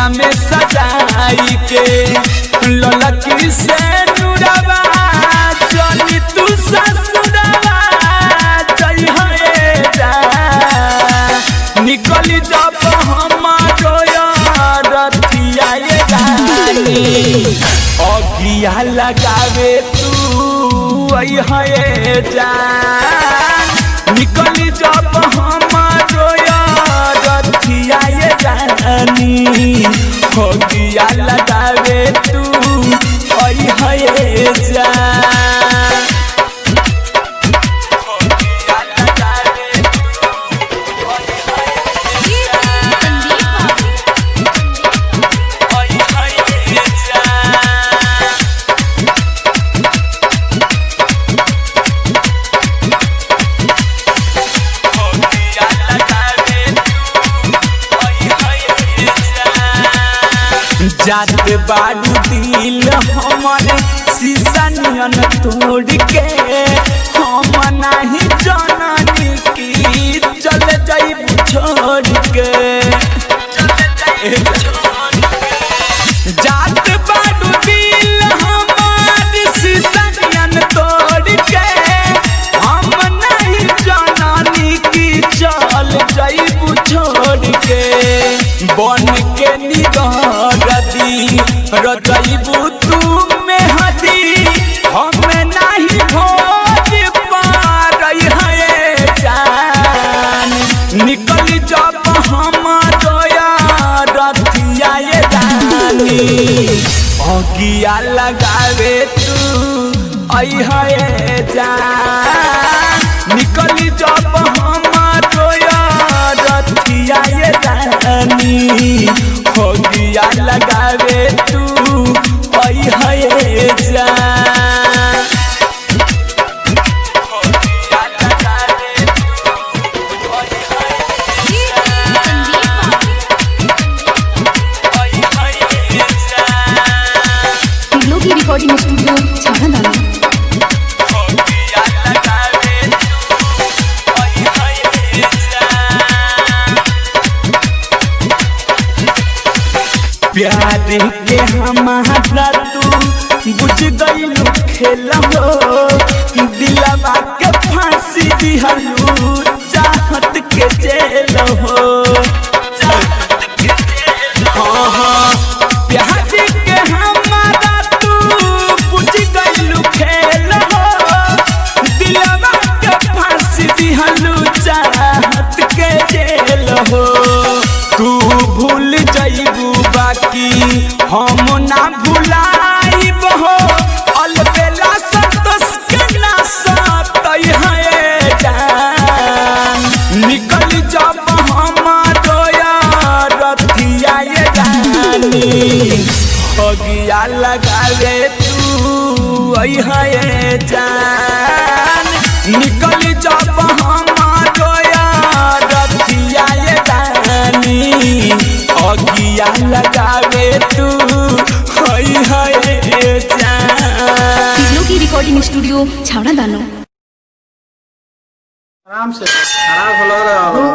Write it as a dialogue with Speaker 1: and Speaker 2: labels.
Speaker 1: मंगिया में सजाई के ललकी से नुरवा चली तू ससुरवा चल है जा निकली जब हमारो रथिया ये गानी अगिया लगावे तू आई है जा निकली जब हमारो रथिया ये गानी अगिया लगावे तू आई है जा जात बारू दिल हमारे शीशा नियन तोड़ के हम नहीं जाननी की चल जाई छोड़ के जात बारू दिल हमारे शीशा नियन तोड़ के हम नहीं जाननी की चल जाई छोड़ के बन के निगाह रजईबू तू में हदी हमें नहीं भोज पार है जान निकल जब हमारो रथिया ये जानी अगिया लगावे तू आई है जान निकल जब हमारो रथिया ये जानी अगिया लगावे तू आई है जा
Speaker 2: रिकॉर्डिंग स्टूडियो छाना
Speaker 1: प्यार के हमारा तू बुझ गई खेल हो दिलवा के फांसी दिहलू चाहत के जेल हो प्यार के हमारा तू बुझ गई खेल हो दिलवा के फांसी दिहलू चाहत के जेल हो तू भूल जाइबू बाकी हम ना भुलाइब हो अलबेला संतोष के ना सतई है जान निकल जब हमारो रथिया ये जानी अगिया लगावे तू आई है जान निकल जब हमारो रथिया ये जानी अगिया लगावे तू हई है जान
Speaker 2: की रिकॉर्डिंग स्टूडियो छावड़ा दानो
Speaker 3: आराम से खराब हो लग रहा है।